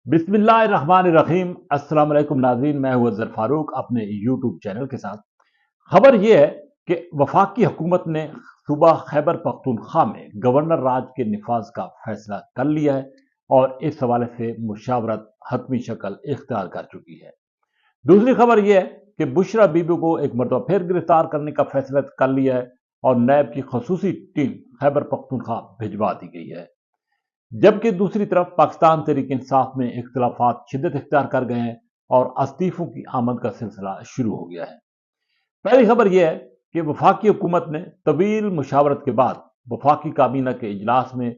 बिस्मिल्लाहिर्रहमानिर्रहीम। अस्सलाम वालेकुम नाज़रीन, मैं हूं अज़हर फारूक अपने यूट्यूब चैनल के साथ। खबर यह है कि वफाकी हुकूमत ने सूबा खैबर पख्तूनख्वा में गवर्नर राज के निफाज का फैसला कर लिया है और इस हवाले से मुशावरत हतमी शक्ल इख्तियार कर चुकी है। दूसरी खबर यह है कि बुशरा बीबी को एक मरतबा फिर गिरफ्तार करने का फैसला कर लिया है और नैब की खसूसी टीम खैबर पख्तूनख्वा भिजवा दी गई है। जबकि दूसरी तरफ पाकिस्तान तहरीक इंसाफ में इख्तलाफात शिद्दत इख्तियार कर गए हैं और इस्तीफों की आमद का सिलसिला शुरू हो गया है। पहली खबर यह है कि वफाकी हुकूमत ने तवील मुशावरत के बाद वफाकी काबीना के इजलास में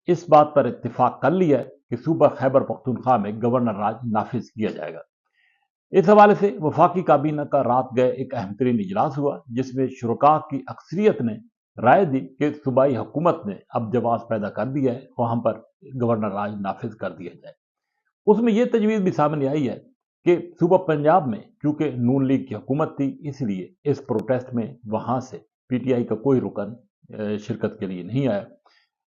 इस बात पर इत्तेफाक कर लिया है कि सूबा खैबर पख्तूनख्वा में गवर्नर राज नाफिज किया जाएगा। इस हवाले से वफाकी काबीना का रात गए एक अहम तरीन इजलास हुआ, जिसमें शुरका की अक्सरियत ने राय दी कि सूबाई हुकूमत ने अब जवाब पैदा कर दिया है, वहां पर गवर्नर राज नाफिज कर दिया जाए। उसमें यह तजवीज़ भी सामने आई है कि सूबा पंजाब में चूंकि नून लीग की हुकूमत थी, इसलिए इस प्रोटेस्ट में वहां से पीटीआई का कोई रुकन शिरकत के लिए नहीं आया।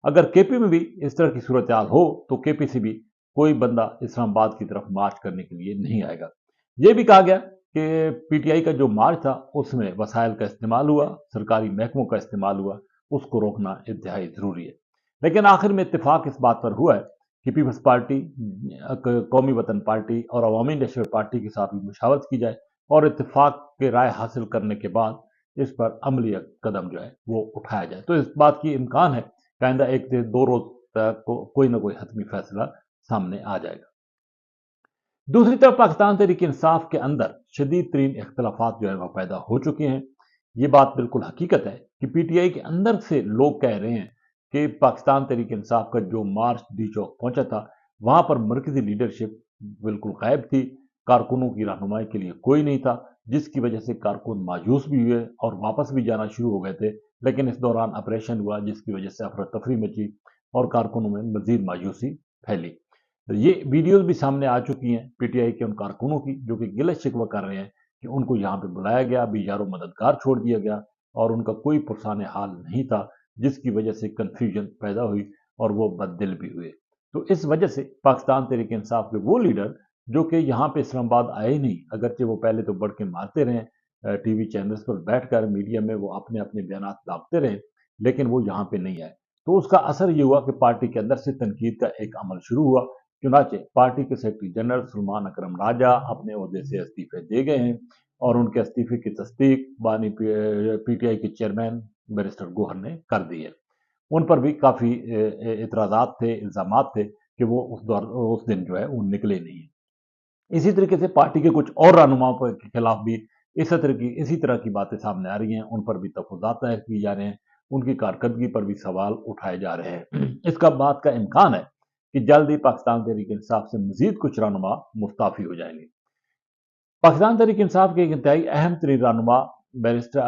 अगर केपी में भी इस तरह की सूरत हाल हो तो केपी से भी कोई बंदा इस्लामाबाद की तरफ मार्च करने के लिए नहीं आएगा। यह भी कहा गया कि पीटीआई का जो मार्च था उसमें वसाइल का इस्तेमाल हुआ, सरकारी महकमों का इस्तेमाल हुआ, उसको रोकना इंतहाई जरूरी है। लेकिन आखिर में इत्तेफाक इस बात पर हुआ है कि पीपल्स पार्टी, कौमी वतन पार्टी और अवामी नेशनल पार्टी के साथ भी मुशावरत की जाए और इत्तेफाक के राय हासिल करने के बाद इस पर अमली कदम जो है वो उठाया जाए। तो इस बात की इम्कान है कि आइंदा 1 से 2 रोज तक कोई ना कोई हतमी फैसला सामने आ जाएगा। दूसरी तरफ पाकिस्तान तहरीक इंसाफ के अंदर शदीद तरीन इख्तलाफात जो है वह पैदा हो चुके हैं। ये बात बिल्कुल हकीकत है कि पीटीआई के अंदर से लोग कह रहे हैं कि पाकिस्तान तहरीक इंसाफ का जो मार्च डी चौक पहुंचा था, वहां पर मरकजी लीडरशिप बिल्कुल गायब थी, कारकुनों की रहनुमाई के लिए कोई नहीं था, जिसकी वजह से कारकुन मायूस भी हुए और वापस भी जाना शुरू हो गए थे। लेकिन इस दौरान ऑपरेशन हुआ, जिसकी वजह से अफरा तफरी मची और कारकुनों में मजीद मायूसी फैली। तो ये वीडियोस भी सामने आ चुकी हैं पीटीआई के उन कारकुनों की, जो कि गिला शिकवा कर रहे हैं कि उनको यहाँ पे बुलाया गया, बेजारो मददगार छोड़ दिया गया और उनका कोई पुरसान हाल नहीं था, जिसकी वजह से कंफ्यूजन पैदा हुई और वो बददिल भी हुए। तो इस वजह से पाकिस्तान तहरीक इंसाफ के वो लीडर जो कि यहाँ पे इस्लामाबाद आए ही नहीं, अगरचे वो पहले तो बढ़ के मारते रहे, टीवी चैनल्स पर बैठकर मीडिया में वो अपने अपने बयान दागते रहे, लेकिन वो यहाँ पे नहीं आए। तो उसका असर ये हुआ कि पार्टी के अंदर से तनकीद का एक अमल शुरू हुआ। चुनाचे पार्टी के सेक्रेटरी जनरल सलमान अकरम राजा अपने ओहदे से इस्तीफे दे गए हैं और उनके इस्तीफे की तस्दीक बानी पीटीआई के चेयरमैन बैरिस्टर गोहर ने कर दी है। उन पर भी काफी इतराजात थे, इल्जामात थे कि वो उस दिन जो है वो निकले नहीं है। इसी तरीके से पार्टी के कुछ और रहनुमाओं के खिलाफ भी इसी तरह की बातें सामने आ रही हैं, उन पर भी तफावत दायर किए जा रहे हैं, उनकी कारकर्दगी पर भी सवाल उठाए जा रहे हैं। इसका बात का इम्कान है कि जल्द ही पाकिस्तान तहरीक इंसाफ से मजीद कुछ रहनुमा मुस्ताफी हो जाएंगे। पाकिस्तान तहरीक इंसाफ के एक इंतहाई अहम तरीन रहनुमा बैरिस्टर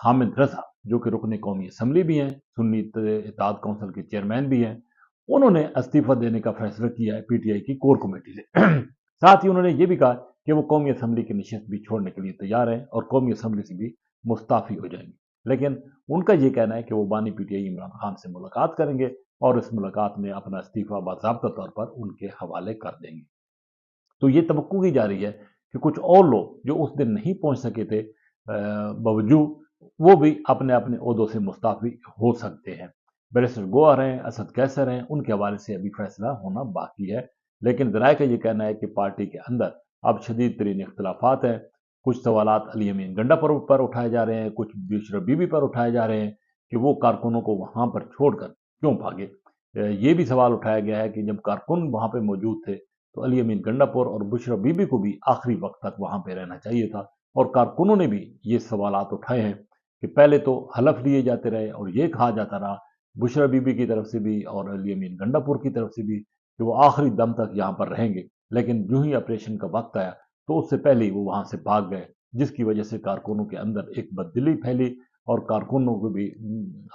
हामिद रजा, जो कि रुकन कौमी असम्बली भी हैं, सुन्नी इत्तेहाद काउंसिल के चेयरमैन भी हैं, उन्होंने इस्तीफा देने का फैसला किया है पीटीआई की कोर कमेटी से। साथ ही उन्होंने ये भी कहा कि वो कौमी असम्बली की नशिस्त भी छोड़ने के लिए तैयार हैं और कौमी असम्बली से भी मुस्ताफी हो जाएंगे। लेकिन उनका ये कहना है कि वो बानी पीटीआई इमरान खान से मुलाकात करेंगे और इस मुलाकात में अपना इस्तीफा बाज़ाब्ता तौर पर उनके हवाले कर देंगे। तो ये तवक्को की जा रही है कि कुछ और लोग जो उस दिन नहीं पहुंच सके थे, बावजूद वो भी अपने अपने ओहदों से मुस्ताफी हो सकते हैं। बैरिस्टर गोहर हैं, असद कैसर हैं, उनके हवाले से अभी फैसला होना बाकी है। लेकिन जराये का ये कहना है कि पार्टी के अंदर अब शदीद तरीन इख्तलाफात हैं। कुछ सवालात अली अमीन गंडा पर उठाए जा रहे हैं, कुछ बुशरा बीबी पर उठाए जा रहे हैं कि वो कारकुनों को वहां पर छोड़कर क्यों भागे। ये भी सवाल उठाया गया है कि जब कारकुन वहां पर मौजूद थे तो अली अमीन गंडापुर और बुशरा बीबी को भी आखिरी वक्त तक वहां पे रहना चाहिए था। और कारकुनों ने भी ये सवालात उठाए हैं कि पहले तो हलफ लिए जाते रहे और ये कहा जाता रहा बुशरा बीबी की तरफ से भी और अली अमीन गंडापुर की तरफ से भी कि वो आखिरी दम तक यहाँ पर रहेंगे। लेकिन यूं ही ऑपरेशन का वक्त आया तो उससे पहले ही वो वहां से भाग गए, जिसकी वजह से कारकुनों के अंदर एक बददिली फैली और कारकुनों को भी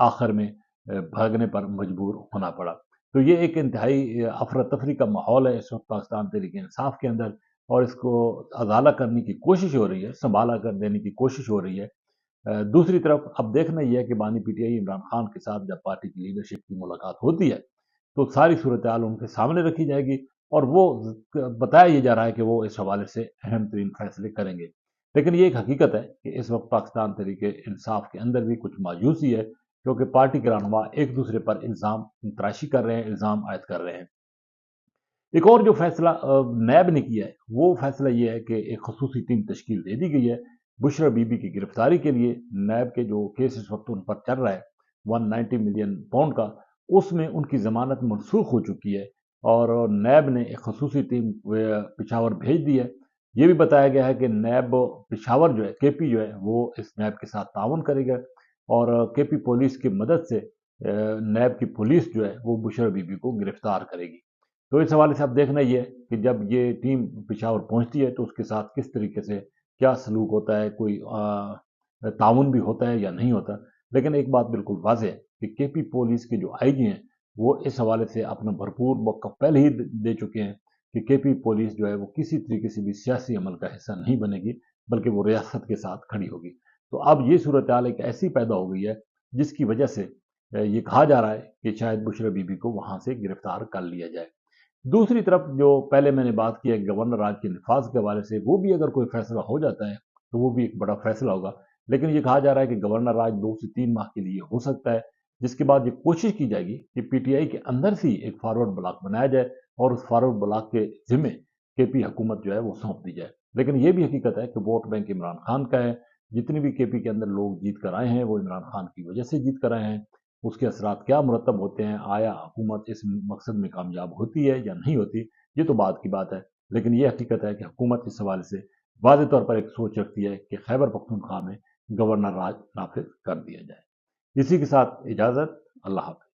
आखिर में भागने पर मजबूर होना पड़ा। तो ये एक इंतहाई अफरा तफरी का माहौल है इस वक्त पाकिस्तान तहरीक इंसाफ के अंदर और इसको अजाला करने की कोशिश हो रही है, संभाला कर देने की कोशिश हो रही है। दूसरी तरफ अब देखना यह है कि बानी पीटीआई इमरान खान के साथ जब पार्टी की लीडरशिप की मुलाकात होती है तो सारी सूरत हाल उनके सामने रखी जाएगी اور وہ بتایا یہ جا رہا ہے کہ وہ اس حوالے سے اہم ترین فیصلے کریں گے۔ لیکن یہ ایک حقیقت ہے کہ اس وقت پاکستان تحریک انصاف کے اندر بھی کچھ مایوسی ہے، کیونکہ پارٹی کے رہنما ایک دوسرے پر الزام تراشی کر رہے ہیں، الزام عائد کر رہے ہیں۔ ایک اور جو فیصلہ نیب نے کیا ہے وہ فیصلہ یہ ہے کہ ایک خصوصی ٹیم تشکیل دے دی گئی ہے بشرا بی بی کی گرفتاری کے لیے۔ نیب کے جو کیس اس وقت ان پر چل رہا ہے 190 ملین پاؤنڈ کا، اس میں ان کی ضمانت منسوخ ہو چکی ہے، اور نیب نے ایک خصوصی ٹیم پشاور بھیج دی ہے۔ یہ بھی بتایا گیا ہے کہ نیب پشاور جو ہے، کے پی جو ہے، وہ اس نیب کے ساتھ تعاون کرے گا، اور کے پی پولیس کی مدد سے نیب کی پولیس جو ہے وہ بشرا بی بی کو گرفتار کرے گی۔ تو اس حوالے سے اب دیکھنا یہ ہے کہ جب یہ ٹیم پشاور پہنچتی ہے تو اس کے ساتھ کس طریقے سے کیا سلوک ہوتا ہے، کوئی تعاون بھی ہوتا ہے یا نہیں ہوتا۔ لیکن ایک بات بالکل واضح ہے کہ کے پی پولیس کے جو آئی جی ہیں وہ اس حوالے سے اپنا بھرپور موقف پہلے ہی دے چکے ہیں کہ کے پی پولیس جو ہے وہ کسی طریقے سے بھی سیاسی عمل کا حصہ نہیں بنے گی، بلکہ وہ ریاست کے ساتھ کھڑی ہوگی۔ تو اب یہ صورتحال ایک ایسی پیدا ہو گئی ہے جس کی وجہ سے یہ کہا جا رہا ہے کہ شاید بشرا بی بی کو وہاں سے گرفتار کر لیا جائے۔ دوسری طرف جو پہلے میں نے بات کی ہے گورنر راج کے نفاذ کے حوالے سے، وہ بھی اگر کوئی فیصلہ ہو جاتا ہے تو وہ بھی ایک بڑا فیصلہ ہوگا، لیکن یہ کہا جا رہا ہے کہ گورنر راج 2 سے 3 ماہ کے لیے ہو سکتا ہے، جس کے بعد یہ کوشش کی جائے گی کہ پی ٹی آئی کے اندر سے ایک فارورڈ بلاک بنایا جائے اور اس فارورڈ بلاک کے ذمے کے پی حکومت جو ہے وہ سونپ دی جائے۔ لیکن یہ بھی حقیقت ہے کہ ووٹ بینک عمران خان کا ہے، جتنی بھی کے پی کے اندر لوگ جیت کر آئے ہیں وہ عمران خان کی وجہ سے جیت کر آئے ہیں۔ اس کے اثرات کیا مرتب ہوتے ہیں، آیا حکومت اس مقصد میں کامیاب ہوتی ہے یا نہیں ہوتی، یہ تو بعد کی بات ہے۔ لیکن یہ حقیقت ہے کہ حکومت اس حوالے سے واضح طور پر ایک سوچ رکھتی ہے کہ خیبر پختونخوا میں گورنر راج نافذ کر دیا جائے۔ اسی کے ساتھ اجازت، اللہ حافظ۔